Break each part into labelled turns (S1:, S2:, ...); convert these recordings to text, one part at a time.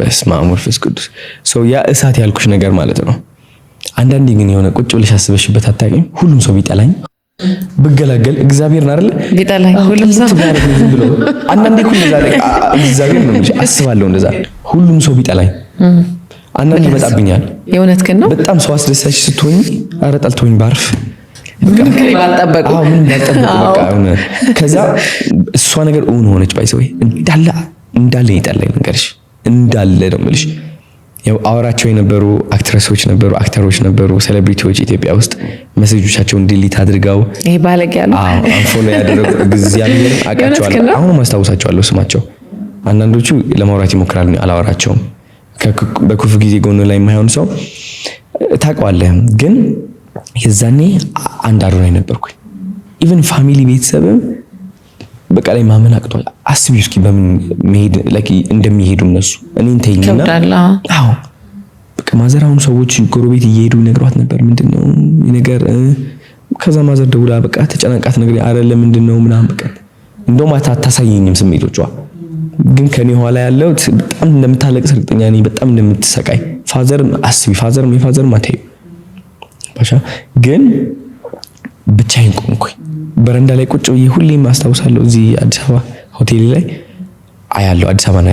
S1: በስመ አብ ወመንፈስ ቅዱስ ሰው ያ እሳት ያልኩሽ ነገር ማለት ነው። አንዳንዴ ግን የሆነ ቁጭ ብለሽ አስበሽበት አታውቂም? ሁሉም ሰው ቢጠላኝ ብገላገል እግዚአብሔርን አይደለ
S2: ቢጠላኝ ሁሉም ሰው
S1: ብሎ አንዳንዴ እኮ እንደዛ እግዚአብሔር ነው እንጂ አስባለሁ እንደዛ ሁሉም ሰው ቢጠላኝ አንዳንዴ ይመጣብኛል።
S2: የእውነት ግን ነው
S1: በጣም ሰው አስደሳች ስትሆኝ ኧረ ጠልቶኝ ባርፍ
S2: ምን ባልጠበቁ
S1: በቃ ከዛ እሷ ነገር እውን ሆነች ባይሰው እንዳለ ይጠላኝ ነገርሽ እንዳለ ነው የምልሽ። ያው አወራቸው የነበሩ አክትረሶች ነበሩ፣ አክተሮች ነበሩ፣ ሴሌብሪቲዎች ኢትዮጵያ ውስጥ ሜሴጆቻቸውን ዲሊት አድርገው
S2: ይሄ ባለቅ ያለው
S1: አንፎሎ ያደረጉ እግዚአብሔር አውቃቸዋለሁ። አሁን ማስታወሳቸዋለሁ ስማቸው። አንዳንዶቹ ለማውራት ይሞክራሉ፣ አላወራቸውም። በክፉ ጊዜ ጎን ላይ የማይሆን ሰው ታውቀዋለህ። ግን የዛኔ አንድ አዶናይ ነበርኩኝ። ኢቭን ፋሚሊ ቤተሰብም በቃ ላይ ማመን አቅቷል። አስቢ እስኪ በምን መሄድ እንደሚሄዱ እነሱ እኔን ተይኝና አዎ በቃ ማዘራውን ሰዎች ጎረቤት እየሄዱ ይነግሯት ነበር ምንድነው ነገር። ከዛ ማዘር ደውላ በቃ ተጨናንቃት ነገር አይደለም ምንድነው ምናምን በቃ እንደውም አታሳየኝም ስሜቶቿ። ግን ከኔ ኋላ ያለው በጣም እንደምታለቅስ እርግጠኛ ነኝ፣ በጣም እንደምትሰቃይ። ፋዘርም አስቢ የፋዘርም አታዩ ባሻ። ግን ብቻዬን ቆምኩኝ በረንዳ ላይ ቁጭ ብዬ ሁሌም አስታውሳለሁ። እዚህ አዲስ አበባ ሆቴል ላይ አያለሁ፣ አዲስ አበባ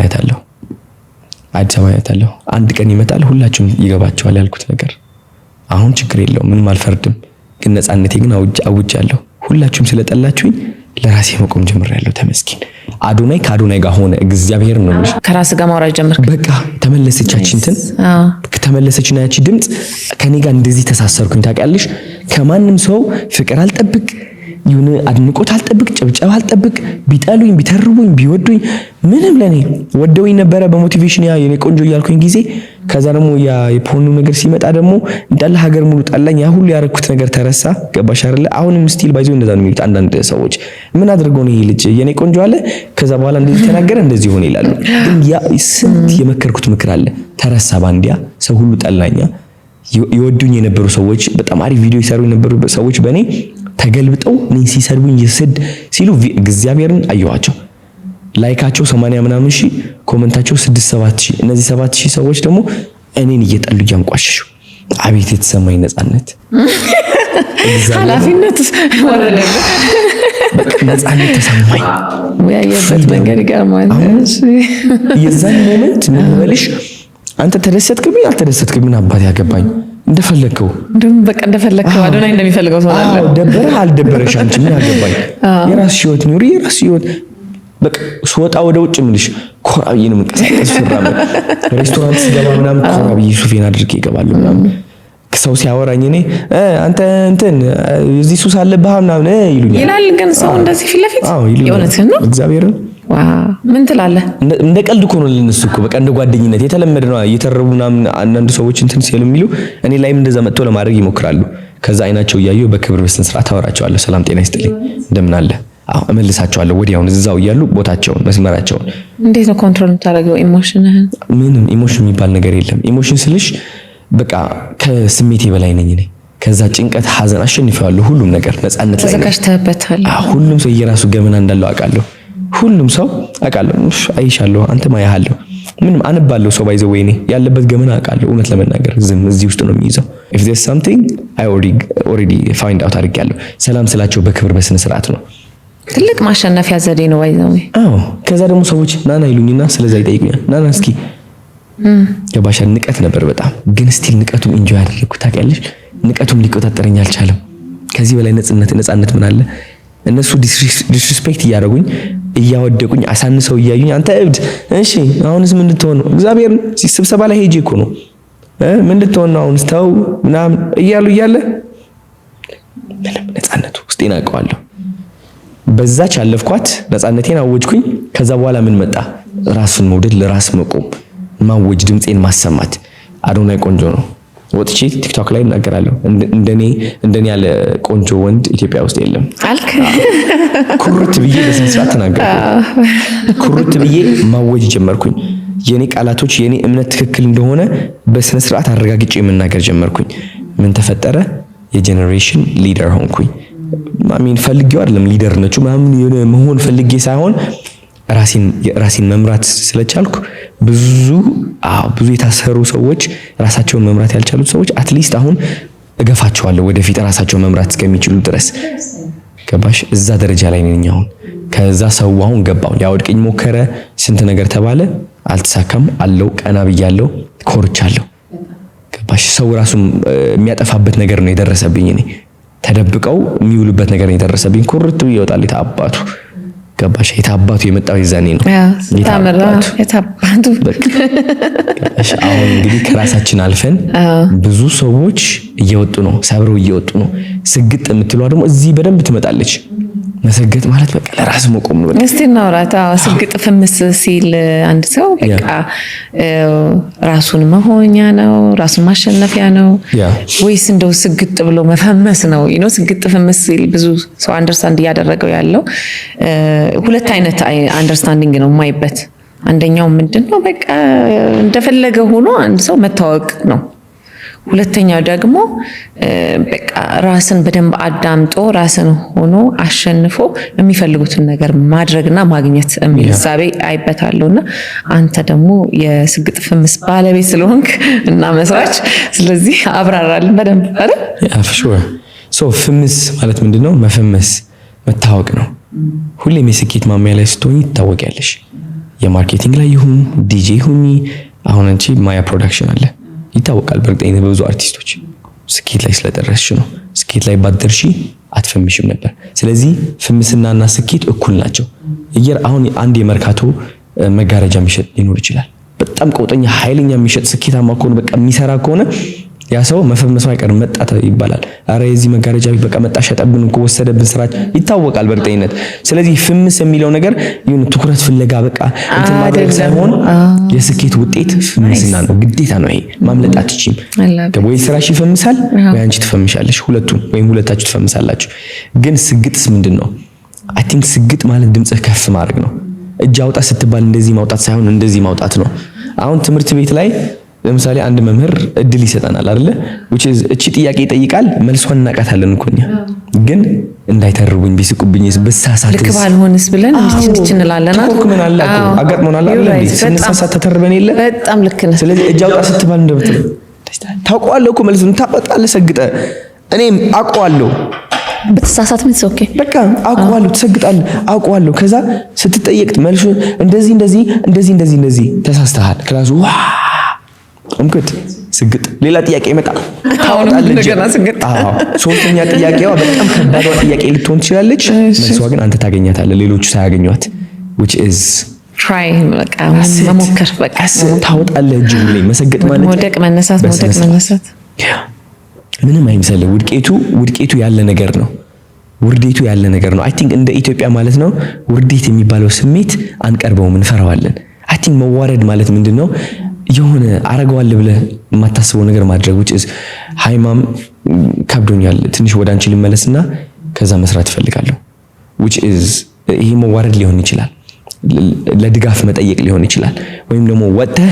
S1: አያታለሁ። አንድ ቀን ይመጣል ሁላችሁም ይገባቸዋል ያልኩት ነገር። አሁን ችግር የለውም ምንም አልፈርድም። ግን ነፃነቴ ግን አውጃለሁ። ሁላችሁም ስለጠላችሁኝ ለራሴ መቆም ጀምሬያለሁ። ተመስገን። አዶናይ ከአዶናይ ጋር ሆነ። እግዚአብሔር ነው እንጂ
S2: ከራስ ጋር ማውራት ጀመርክ።
S1: በቃ ተመለሰችና ያቺ ድምጽ ከኔ ጋር እንደዚህ ተሳሰርኩኝ። ታውቂያለሽ ከማንም ሰው ፍቅር አልጠብቅ፣ ይሁን አድንቆት አልጠብቅ፣ ጭብጨባ አልጠብቅ። ቢጠሉኝ ቢተርቡኝ ቢወዱኝ ምንም ለኔ ወደውኝ ነበረ በሞቲቬሽን ያ የኔ ቆንጆ እያልኩኝ ጊዜ። ከዛ ደግሞ ያ የፖኑ ነገር ሲመጣ ደግሞ እንዳለ ሀገር ሙሉ ጣላኝ። ያ ሁሉ ያረኩት ነገር ተረሳ። ገባሽ አይደለ? አሁንም ስቲል ባይዞ እንደዛ ነው የሚሉት አንዳንድ ሰዎች። ምን አድርገው ነው ይሄ ልጅ የኔ ቆንጆ አለ ከዛ በኋላ እንደዚህ ተናገረ እንደዚህ ሆነ ይላሉ። ግን ያ ስንት የመከርኩት ምክር አለ ተረሳ። ባንዲያ ሰው ሁሉ ጠላኛ። ይወዱኝ የነበሩ ሰዎች በጣም አሪፍ ቪዲዮ ይሰሩ የነበሩ ሰዎች በኔ ተገልብጠው እኔ ሲሰድቡኝ ይስድ ሲሉ እግዚአብሔርን አየኋቸው። ላይካቸው 80 ምናምን ሺህ፣ ኮሜንታቸው 6-7 ሺህ። እነዚህ 7 ሺህ ሰዎች ደግሞ እኔን እየጠሉ እያንቋሸሹ አቤት የተሰማኝ ነፃነት፣
S2: ኃላፊነት ወረደ።
S1: በቃ ነፃነት ተሰማኝ።
S2: ያየበት መንገድ ይገርማል።
S1: የዛን ሞመንት ምን ልበልሽ፣ አንተ ተደሰትክብኝ አልተደሰትክብኝ አባት ያገባኝ እንደፈለከው
S2: በቃ እንደፈለከው አዶናይ እንደሚፈልገው ሰው አለ።
S1: ደበረ አልደበረሽ አንቺ ምን አገባኝ። የራስሽ ህይወት ኑሪ፣ የራስሽ ህይወት። በቃ ስወጣ ወደ ውጭ ምልሽ ኮራብዬ ነው የምንቀሳቀስ። ሬስቶራንት ስገባ ምናምን ኮራብዬ ሱፌን አድርጌ እገባለሁ ምናምን። ሰው ሲያወራኝ እኔ አንተ እንትን እዚህ ሱስ አለብህ ምናምን ይሉኛል
S2: ይላል። ግን ሰው እንደዚህ ፊት ለፊት የእውነትህን ነው እግዚአብሔርን ምን ትላለህ?
S1: እንደ ቀልድ እኮ ነው ለነሱ እኮ በቃ እንደ ጓደኝነት የተለመደ ነው። እየተረቡ ምናምን አንዳንድ ሰዎች እንትን ሲሉ የሚሉ እኔ ላይም እንደዛ መጥቶ ለማድረግ ይሞክራሉ። ከዛ አይናቸው እያዩ በክብር በስነ ስርዓት አወራቸዋለሁ። ሰላም ጤና ይስጥልኝ እንደምን አለ እመልሳቸዋለሁ። ወዲያውኑ እዛው እያሉ ቦታቸውን መስመራቸውን።
S2: እንዴት ነው ኮንትሮል የምታደርገው ኢሞሽንህን?
S1: ምንም ኢሞሽን የሚባል ነገር የለም። ኢሞሽን ስልሽ በቃ ከስሜቴ በላይ ነኝ እኔ። ከዛ ጭንቀት ሐዘን አሸንፈዋለሁ። ሁሉም ነገር ነፃነት ላይ
S2: ተዘጋጅተህበታል።
S1: ሁሉም ሰው የራሱ ገመና እንዳለው አውቃለሁ። ሁሉም ሰው አውቃለሁ። አይሻለሁ አንተም አያለሁ። ምንም አንባለው ሰው ባይዘው ወይኔ ያለበት ገመና አውቃለሁ። እውነት ለመናገር ዝም እዚህ ውስጥ ነው የሚይዘው። if there's something I already find out አድርጌያለሁ። ሰላም ስላቸው በክብር በስነ ስርዓት ነው።
S2: ትልቅ ማሸነፊያ ዘዴ ነው ባይዘው።
S1: ከዛ ደግሞ ሰዎች ናና ይሉኝና ስለዛ ይጠይቁኛል። ናና እስኪ ገባሻ ንቀት ነበር በጣም ግን ስቲል ንቀቱን ኢንጆይ አደረኩት። ታውቂያለሽ ንቀቱን ሊቆጣጠረኝ አልቻለም። ከዚህ በላይ ነፃነት ምን አለ? እነሱ ዲስሪስፔክት እያደረጉኝ እያወደቁኝ አሳንሰው እያዩኝ አንተ እብድ እሺ አሁንስ ምን ልትሆን ነው? እግዚአብሔር ስብሰባ ላይ ሄጄ እኮ ነው ምን ልትሆን ነው አሁንስ ተው ምናምን እያለ ምንም ነፃነቱ ውስጤን አውቀዋለሁ። በዛች አለፍኳት፣ ነፃነቴን አወጅኩኝ። ከዛ በኋላ ምን መጣ? ራስን መውደድ፣ ለራስ መቆም፣ ማወጅ፣ ድምጼን ማሰማት። አዶናይ ቆንጆ ነው። ወጥቼ ቲክቶክ ላይ እናገራለሁ። እንደኔ ያለ ቆንጆ ወንድ ኢትዮጵያ ውስጥ የለም
S2: አልክ።
S1: ኩርት ብዬ በስነ ስርዓት ተናገርኩ። ኩርት ብዬ ማወጅ ጀመርኩኝ። የኔ ቃላቶች የኔ እምነት ትክክል እንደሆነ በስነ ስርዓት አረጋግጬ መናገር ጀመርኩኝ። ምን ተፈጠረ? የጄኔሬሽን ሊደር ሆንኩኝ። ማሚን ፈልጌው አይደለም ሊደር ነች ማምን የሆነ መሆን ፈልጌ ሳይሆን ራሴን መምራት ስለቻልኩ ብዙ ብዙ የታሰሩ ሰዎች ራሳቸውን መምራት ያልቻሉት ሰዎች አትሊስት አሁን እገፋቸዋለሁ ወደፊት ራሳቸውን መምራት እስከሚችሉ ድረስ ገባሽ? እዛ ደረጃ ላይ ነኝ አሁን። ከዛ ሰው አሁን ገባው ሊያወድቀኝ ሞከረ፣ ስንት ነገር ተባለ፣ አልተሳካም አለው። ቀና ብያለሁ፣ ኮርቻለሁ። ገባሽ? ሰው ራሱ የሚያጠፋበት ነገር ነው የደረሰብኝ። እኔ ተደብቀው የሚውሉበት ነገር ነው የደረሰብኝ። ኩርት ብዬ እወጣለሁ። የታባቱ ገባሽ? የታባቱ የመጣው ይዛኔ ነው
S2: የታባቱ
S1: ገባሽ? አሁን እንግዲህ ከራሳችን አልፈን ብዙ ሰዎች እየወጡ ነው፣ ሰብረው እየወጡ ነው። ስግጥ የምትለዋ ደግሞ እዚህ በደንብ ትመጣለች። መሰገጥ ማለት በቃ ለራስ መቆም ነው።
S2: እስቲ እናውራት። ስግጥ ፍምስ ሲል አንድ ሰው በቃ ራሱን መሆኛ ነው፣ ራሱን ማሸነፊያ ነው ወይስ እንደው ስግጥ ብሎ መፈመስ ነው? ስግጥ ፍምስ ሲል ብዙ ሰው አንደርስታንድ እያደረገው ያለው ሁለት አይነት አንደርስታንዲንግ ነው የማይበት። አንደኛው ምንድነው በቃ እንደፈለገ ሆኖ አንድ ሰው መታወቅ ነው። ሁለተኛው ደግሞ በቃ ራስን በደንብ አዳምጦ ራስን ሆኖ አሸንፎ የሚፈልጉትን ነገር ማድረግና ማግኘት የሚል ሐሳቤ አይበታለሁና አንተ ደግሞ የስግጥ ፍምስ ባለቤት ስለሆንክ እና መስራች፣ ስለዚህ አብራራልን በደንብ አይደል?
S1: ፍምስ ማለት ምንድነው? መፈመስ መታወቅ ነው። ሁሌም የስኬት ማማያ ላይ ስትሆኚ ትታወቂያለሽ። የማርኬቲንግ ላይ ይሁን ዲጄ ሁኚ። አሁን አንቺ ማያ ፕሮዳክሽን አለ ይታወቃል። በእርግጠኝነት በብዙ አርቲስቶች ስኬት ላይ ስለደረስሽ ነው። ስኬት ላይ ባትደርሺ አትፈምሽም ነበር። ስለዚህ ፍምስናና ስኬት እኩል ናቸው። አሁን አንድ የመርካቶ መጋረጃ የሚሸጥ ሊኖር ይችላል። በጣም ቀውጠኛ ኃይለኛ የሚሸጥ ስኬታማ ከሆነ በቃ የሚሰራ ከሆነ ያ ሰው መፈመሱ አይቀርም፣ መጣ ይባላል። አረ የዚህ መጋረጃ በቃ መጣ ሸጠብን እኮ ወሰደብን ስራ ይታወቃል በእርግጠኝነት። ስለዚህ ፍምስ የሚለው ነገር ይሁን ትኩረት ፍለጋ በቃ እንትን ማድረግ ሳይሆን የስኬት ውጤት ፍምስና ነው። ግዴታ ነው ይሄ፣ ማምለጥ አትችይም። ወይ ስራሽ ይፈምሳል ወይ አንቺ ትፈምሻለሽ፣ ሁለቱም ወይም ሁለታችሁ ትፈምሳላችሁ። ግን ስግጥስ ምንድነው? አይ ቲንክ ስግጥ ማለት ድምጽህ ከፍ ማድረግ ነው። እጅ አውጣ ስትባል እንደዚህ ማውጣት ሳይሆን እንደዚህ ማውጣት ነው። አሁን ትምህርት ቤት ላይ ለምሳሌ አንድ መምህር እድል ይሰጠናል አይደለ? እቺ ጥያቄ ይጠይቃል፣ መልሷን እናቃታለን እኮ እኛ። ግን እንዳይተርቡኝ ቢስቁብኝ በሳሳት
S2: ልክ ባልሆንስ ብለን እንድች እንላለን አይደል?
S1: ምን አለ አጋጥሞናል አይደል? ስንሳሳት ተተርበን የለ?
S2: በጣም ልክ ነህ።
S1: ስለዚህ እጅ አውጣ ስትባል እንደምትል ታውቀዋለህ እኮ መልሱን ታውቃለህ። ሰግጠ እኔም አውቀዋለሁ
S2: በተሳሳት ምን ኦኬ
S1: በቃ አውቀዋለሁ፣ ትሰግጣለህ አውቀዋለሁ። ከዛ ስትጠየቅ መልሱን እንደዚህ ተሳስተሃል ክላሱ እንግዲህ ስግጥ ሌላ ጥያቄ ይመጣል። ታውቃለህ ስግጥ። ሶስተኛ ጥያቄዋ በጣም ከባዷ ጥያቄ ልትሆን ትችላለች። መልሷ ግን አንተ ታገኛታለህ ሌሎቹ ሳያገኟት which is
S2: try በቃ መሞከር በቃ
S1: ታውጣለህ። እጅ ላይ መሰገጥ ማለት
S2: መውደቅ መነሳት
S1: ምንም አይመስልህ። ውድቄቱ ያለ ነገር ነው። ውርዴቱ ያለ ነገር ነው። አይ ቲንክ እንደ ኢትዮጵያ ማለት ነው ውርዴት የሚባለው ስሜት አንቀርበውም፣ እንፈራዋለን። አይ ቲንክ መዋረድ ማለት ምንድነው? የሆነ አረጋዋል ብለህ የማታስበው ነገር ማድረግ which is ሃይማም ከብዶኛል ትንሽ ወደ አንቺ ልመለስና ከዛ መስራት እፈልጋለሁ which is ይሄ መዋረድ ሊሆን ይችላል፣ ለድጋፍ መጠየቅ ሊሆን ይችላል፣ ወይም ደግሞ ወጥተህ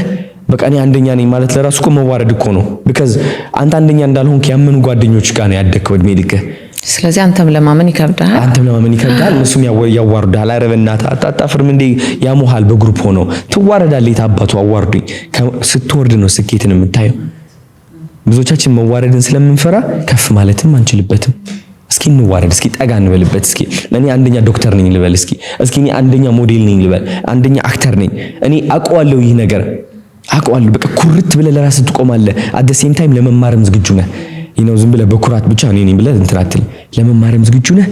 S1: በቃ እኔ አንደኛ ነኝ ማለት ለራሱ እኮ መዋረድ እኮ ነው። because አንተ አንደኛ እንዳልሆንክ ያመኑ ጓደኞች ጋር ነው ያደግከው እድሜ ልክህ።
S2: ስለዚህ አንተም ለማመን ይከብዳል፣ እነሱም ያዋርዳል። ኧረ በእናትህ አታፍርም እንዴ? ያሙሃል በግሩፕ ሆኖ ትዋረዳለህ። የታባቱ አዋርዱኝ። ስትወርድ ነው ስኬትን የምታየው። ብዙዎቻችን መዋረድን ስለምንፈራ ከፍ ማለትም አንችልበትም። እስኪ እንዋረድ፣ እስኪ ጠጋ እንበልበት። እስኪ እኔ አንደኛ ዶክተር ነኝ ልበል፣ እስኪ እኔ አንደኛ ሞዴል ነኝ ልበል፣ አንደኛ አክተር ነኝ። እኔ አውቀዋለሁ፣ ይህ ነገር አውቀዋለሁ። በቃ ኩርት ብለህ ለራስህ ትቆማለህ። አት ዘ ሴም ታይም ለመማርም ዝግጁ ነህ። ዝም ብለህ በኩራት ብቻ እኔ ነኝ ብለህ እንትን አትልም። ለመማርም ዝግጁ ነህ።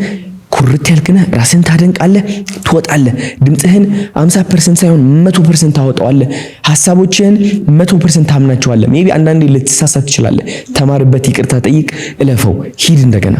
S2: ኩርት ያልክ ነህ። ራስህን ታደንቃለህ፣ ትወጣለህ። ድምፅህን 50% ሳይሆን 100% ታወጣዋለህ። ሐሳቦችህን 100% ታምናቸዋለህ። ሜቢ አንዳንዴ ልትሳሳት ትችላለህ። ተማርበት፣ ይቅርታ ጠይቅ፣ እለፈው፣ ሂድ እንደገና